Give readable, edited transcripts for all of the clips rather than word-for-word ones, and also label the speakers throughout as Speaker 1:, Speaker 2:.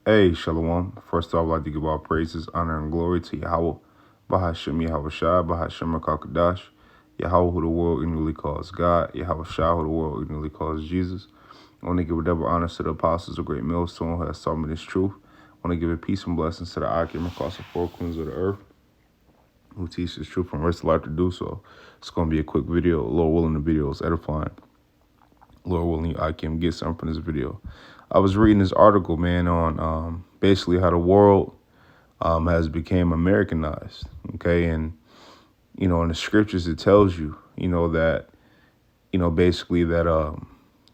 Speaker 1: Hey, Shalom. First off, I'd like to give all praises, honor, and glory to Yahweh, Bahashem Yahweh Shai, Bahashem Kakadash, Yahweh, who the world ignorantly calls God, Yahweh Shai, who the world ignorantly calls Jesus. I want to give a double honor to the apostles of great millstone who has taught me this truth. I want to give a peace and blessings to the Akim across the four corners of the earth who teach this truth from rest of life to do so. It's going to be a quick video. Lord willing, the video is edifying. Lord willing, I can get something from this video. I was reading this article, man, on basically how the world has become Americanized. Okay, and in the scriptures it tells you, that basically that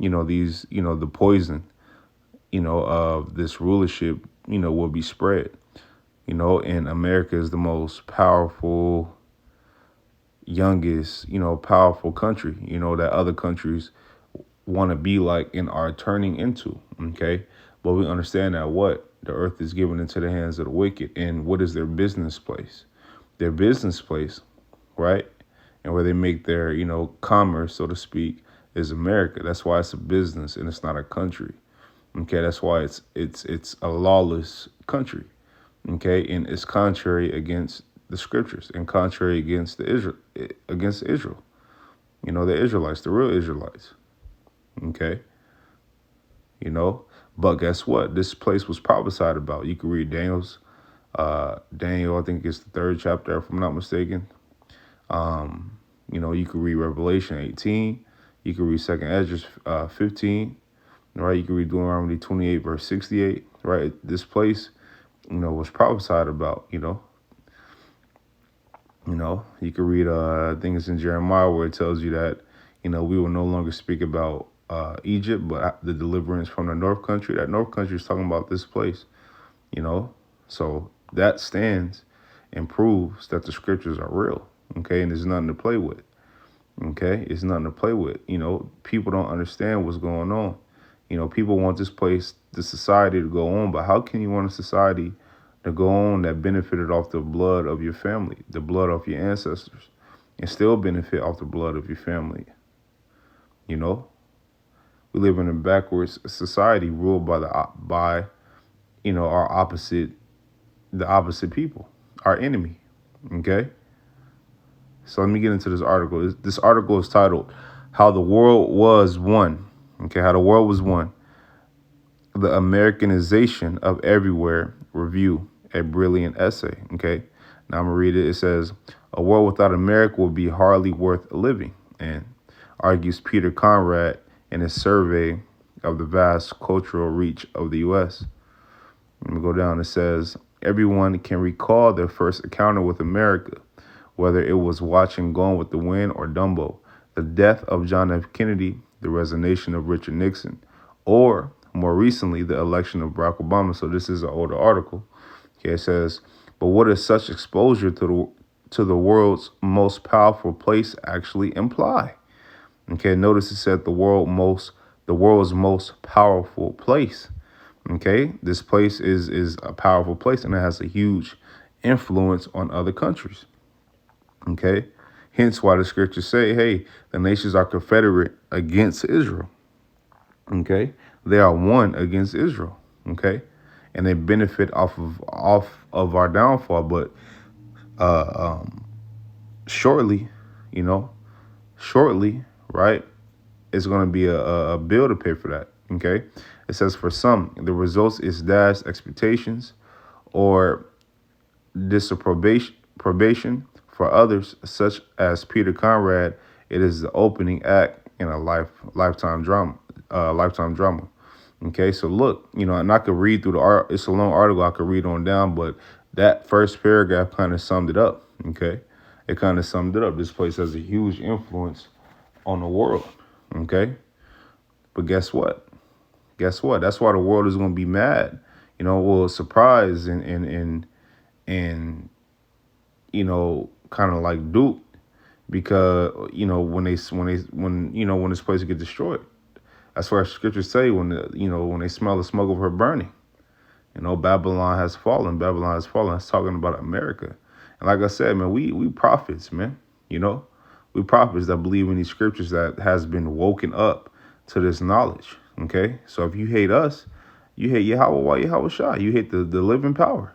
Speaker 1: these the poison of this rulership will be spread. And America is the most powerful, youngest, powerful country. That other countries want to be like and are turning into. Okay, but we understand that the earth is given into the hands of the wicked, and what is their business place? Their business place, right? And where they make their commerce, so to speak, is America. That's why it's a business and it's not a country. Okay, that's why it's a lawless country. Okay, and it's contrary against the scriptures and contrary against Israel. The Israelites, the real Israelites. Okay. But guess what? This place was prophesied about. You can read Daniel, I think it's the 3rd chapter, if I'm not mistaken. You can read Revelation 18. You can read 2nd Ezra 15. Right? You can read Deuteronomy 28, verse 68. Right? This place, was prophesied about, You can read, I think it's in Jeremiah where it tells you that, we will no longer speak about Egypt, but the deliverance from the north country. That north country is talking about this place, So that stands and proves that the scriptures are real, okay? And there's nothing to play with, okay? It's nothing to play with. People don't understand what's going on. People want this society to go on, but how can you want a society to go on that benefited off the blood of your family, the blood of your ancestors, and still benefit off the blood of your family? We live in a backwards society ruled by our the opposite people, our enemy. Okay. So let me get into this article. This article is titled "How the World Was Won." Okay, how the world was won. The Americanization of Everywhere Review, a brilliant essay. Okay. Now I'm gonna read it. It says, "A world without America would be hardly worth living," and argues Peter Conrad in his survey of the vast cultural reach of the U.S. Let me go down. It says, everyone can recall their first encounter with America, whether it was watching Gone with the Wind or Dumbo, the death of John F. Kennedy, the resignation of Richard Nixon, or more recently, the election of Barack Obama. So this is an older article. Okay, it says, but what does such exposure to the world's most powerful place actually imply? Okay, notice it said the world's most powerful place. Okay, this place is a powerful place and it has a huge influence on other countries. Okay, hence why the scriptures say, hey, the nations are confederate against Israel. Okay, they are one against Israel. Okay, and they benefit off of our downfall. But shortly, right, it's going to be a bill to pay for that. Okay, it says for some, the results is dashed expectations or disapprobation. For others, such as Peter Conrad, it is the opening act in a lifetime drama. Okay, so look, and I could read through the art. It's a long article I could read on down, but that first paragraph kind of summed it up. Okay, it kind of summed it up. This place has a huge influence on the world. Okay, but guess what? That's why the world is going to be mad. Surprised and kind of like duped because when this place get destroyed. That's why scriptures say when they smell the smoke of her burning, Babylon has fallen. Babylon has fallen. It's talking about America. And like I said, man, we prophets, man. We prophets that believe in these scriptures that has been woken up to this knowledge. Okay, so if you hate us, You hate Yahweh while Yahweh Shai. You hate the living power,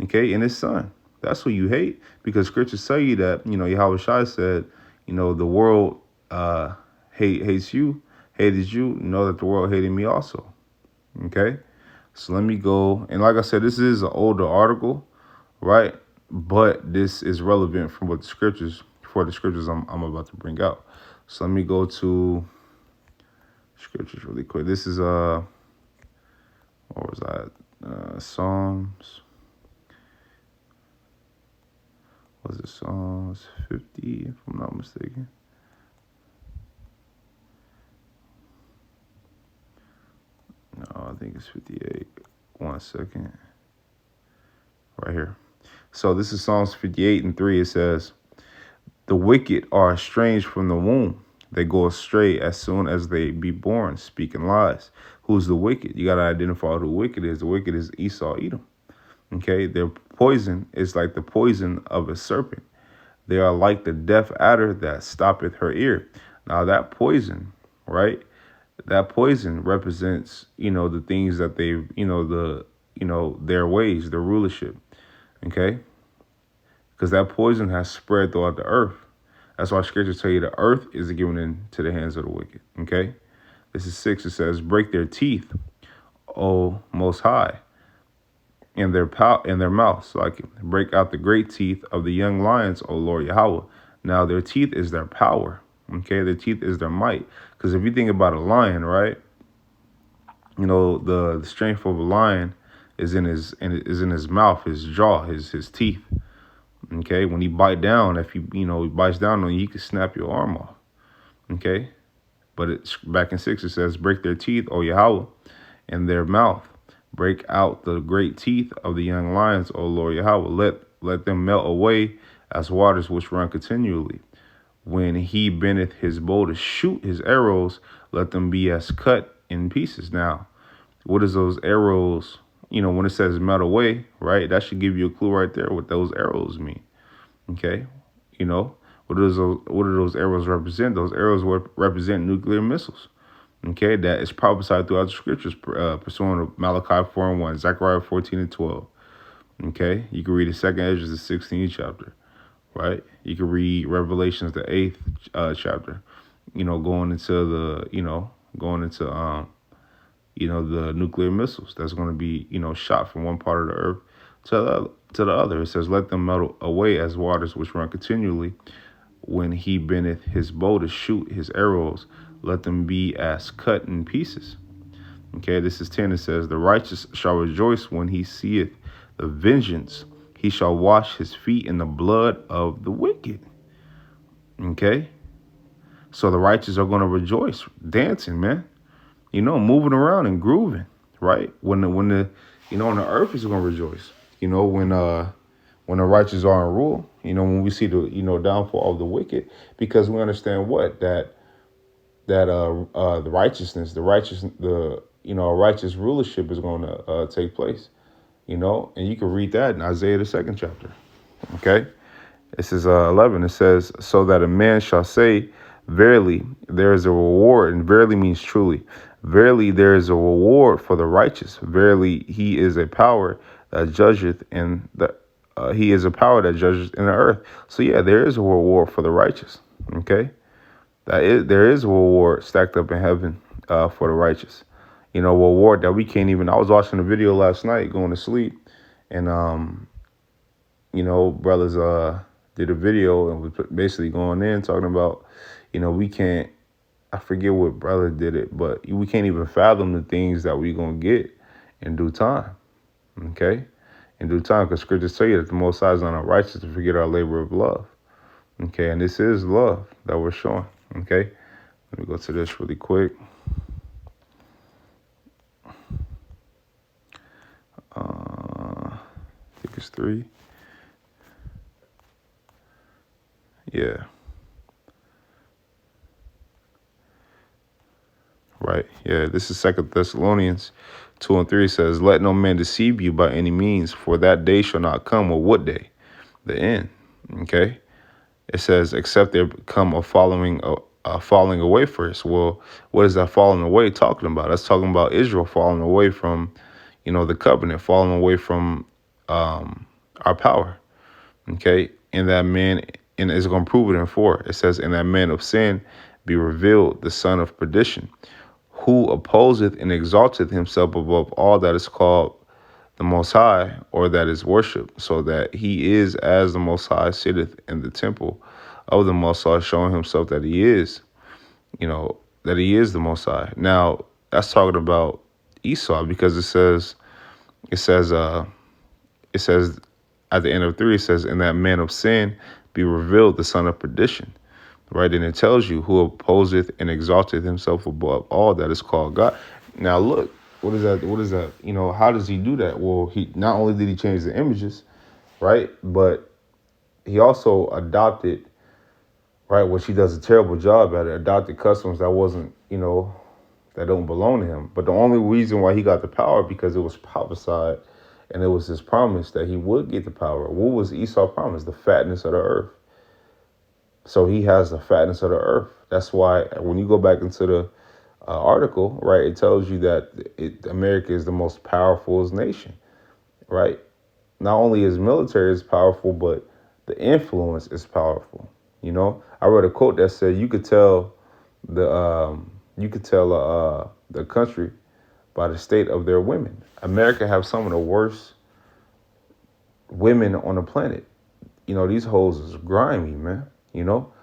Speaker 1: okay, and his son. That's who you hate, because scriptures tell you that, Yahweh Shai said, the world hates you, hated you, know that the world hated me also. Okay? So let me go. And like I said, this is an older article, right? But this is relevant for the scriptures I'm about to bring out. So let me go to scriptures really quick. This is what was that? Psalms. Was it Psalms 50, if I'm not mistaken? No, I think it's 58. 1 second. Right here. So this is Psalms 58:3. It says, "The wicked are estranged from the womb. They go astray as soon as they be born, speaking lies." Who's the wicked? You got to identify who the wicked is. The wicked is Esau, Edom. Okay, their poison is like the poison of a serpent. They are like the deaf adder that stoppeth her ear. Now that poison, right? That poison represents, the things that they, their ways, their rulership. Okay, because that poison has spread throughout the earth. That's why scriptures tell you the earth is given into the hands of the wicked. Okay, this is 6. It says, "Break their teeth, O Most High, in their mouths, so I can break out the great teeth of the young lions, O Lord Yahweh." Now their teeth is their power. Okay, their teeth is their might. Because if you think about a lion, right? The strength of a lion is in his mouth, his jaw, his teeth. Okay, when he bite down, if he bites down on you, he can snap your arm off. Okay, but it's back in 6. It says, "Break their teeth, O Yahweh, in their mouth. Break out the great teeth of the young lions, O Lord Yahweh. Let them melt away as waters which run continually. When he bendeth his bow to shoot his arrows, let them be as cut in pieces." Now, what is those arrows? When it says melt away, right? That should give you a clue right there what those arrows mean. Okay, what do those arrows represent? Those arrows represent nuclear missiles. Okay, that is prophesied throughout the scriptures, pursuant to Malachi 4:1, Zechariah 14:12. Okay, you can read the second Ezra, the 16th chapter, right? You can read Revelations, the 8th chapter. Going into the nuclear missiles that's going to be, shot from one part of the earth to the other. It says, "Let them melt away as waters which run continually. When he bendeth his bow to shoot his arrows, let them be as cut in pieces." Okay, this is 10. It says, "The righteous shall rejoice when he seeth the vengeance. He shall wash his feet in the blood of the wicked." Okay, so the righteous are going to rejoice, dancing, man. Moving around and grooving, right? When the earth is going to rejoice. When the righteous are in rule. When we see the downfall of the wicked, because we understand that the righteousness, righteous rulership is going to take place. And you can read that in Isaiah, the 2nd chapter. Okay, this is 11. It says, "So that a man shall say, verily, there is a reward," and verily means truly. "Verily, there is a reward for the righteous. Verily, he is a power that judgeth in the earth." So yeah, there is a reward for the righteous. Okay, there is a reward stacked up in heaven for the righteous. A reward that we can't even. I was watching a video last night going to sleep, and brothers did a video and was basically going in talking about, we can't. I forget what brother did it, but we can't even fathom the things that we're going to get in due time. Okay? In due time, because scriptures tell you that the Most High is not unrighteous to forget our labor of love. Okay? And this is love that we're showing. Okay? Let me go to this really quick. I think it's 3. Yeah. Right. Yeah. This is 2 Thessalonians 2:3 says, "Let no man deceive you by any means, for that day shall not come." Well, what day? The end. Okay. It says, "Except there come a falling falling away first. Well, what is that falling away talking about? That's talking about Israel falling away from, the covenant, falling away from our power. Okay, and that man, and it's going to prove it in 4. It says, "And that man of sin be revealed, the son of perdition, who opposeth and exalteth himself above all that is called the Most High, or that is worshipped, so that he is as the Most High sitteth in the temple of the Most High, showing himself that he is, that he is the Most High." Now, that's talking about Esau, because it says, it says at the end of 3, it says, "And that man of sin be revealed, the son of perdition." Right? And it tells you, "Who opposeth and exalteth himself above all that is called God." Now look, what is that? What is that? How does he do that? Well, he not only did he change the images, right? But he also adopted, right, which he does a terrible job at it, adopted customs that wasn't, that don't belong to him. But the only reason why he got the power, because it was prophesied and it was his promise that he would get the power. What was Esau promised? The fatness of the earth. So he has the fatness of the earth. That's why when you go back into the article, right, it tells you that America is the most powerful nation, right? Not only is military is powerful, but the influence is powerful. I read a quote that said you could tell the country by the state of their women. America have some of the worst women on the planet. These hoes is grimy, man. You know,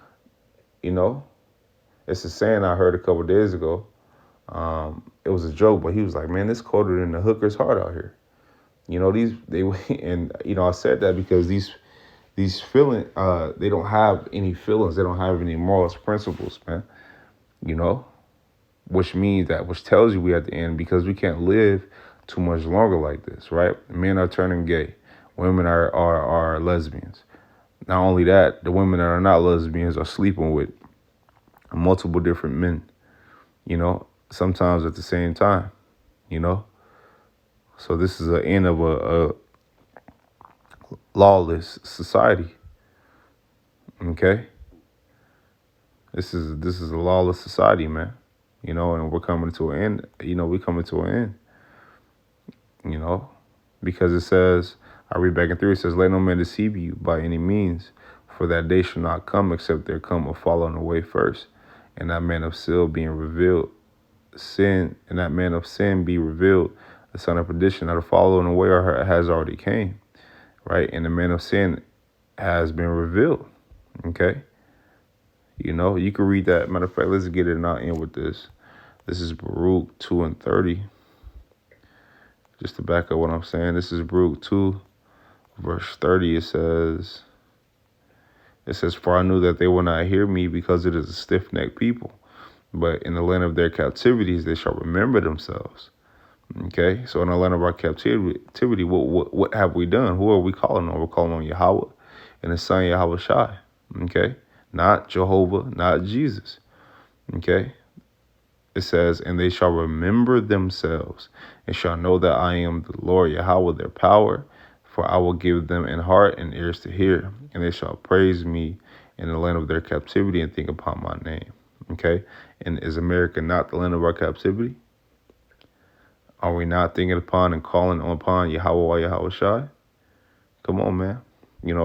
Speaker 1: it's a saying I heard a couple of days ago. It was a joke, but he was like, "Man, it's colder than the hooker's heart out here." I said that because these feeling, they don't have any feelings, they don't have any morals, principles, man. You know, which tells you we at the end, because we can't live too much longer like this, right? Men are turning gay, women are lesbians. Not only that, the women that are not lesbians are sleeping with multiple different men, sometimes at the same time, you know. So this is the end of a lawless society. Okay, this is a lawless society, man. And we're coming to an end. We're coming to an end. Because it says, I read back in 3. It says, "Let no man deceive you by any means, for that day shall not come except there come a falling away first, and that man of sin being revealed, and that man of sin be revealed, the son of perdition." Now the falling away has already came, right? And the man of sin has been revealed. Okay. You can read that. Matter of fact, let's get it and I'll end with this. This is Baruch 2:30. Just to back up what I'm saying, this is Baruch 2, verse 30. It says, "For I knew that they will not hear me, because it is a stiff-necked people. But in the land of their captivities, they shall remember themselves." Okay, so in the land of our captivity, what have we done? Who are we calling on? We're calling on Yahweh and His Son Yahweh Shai. Okay, not Jehovah, not Jesus. Okay, it says, "And they shall remember themselves, and shall know that I am the Lord Yahweh their power. For I will give them an heart and ears to hear, and they shall praise me in the land of their captivity and think upon my name." Okay, and is America not the land of our captivity? Are we not thinking upon and calling upon Yahweh Yahweh Shai? Come on, man.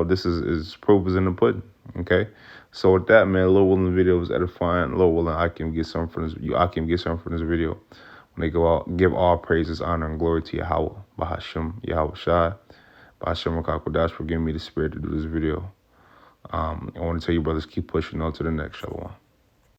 Speaker 1: This is proof is in the pudding. Okay. So with that, man, Lord willing, the video was edifying. Lord willing, I can get something from this. I can get something from this video. When they go out, give all praises, honor, and glory to Yahweh, Bahashem, Yahweh Shai, Bahashem Rakakodash for giving me the spirit to do this video. I want to tell you, brothers, keep pushing on to the next. Shalom.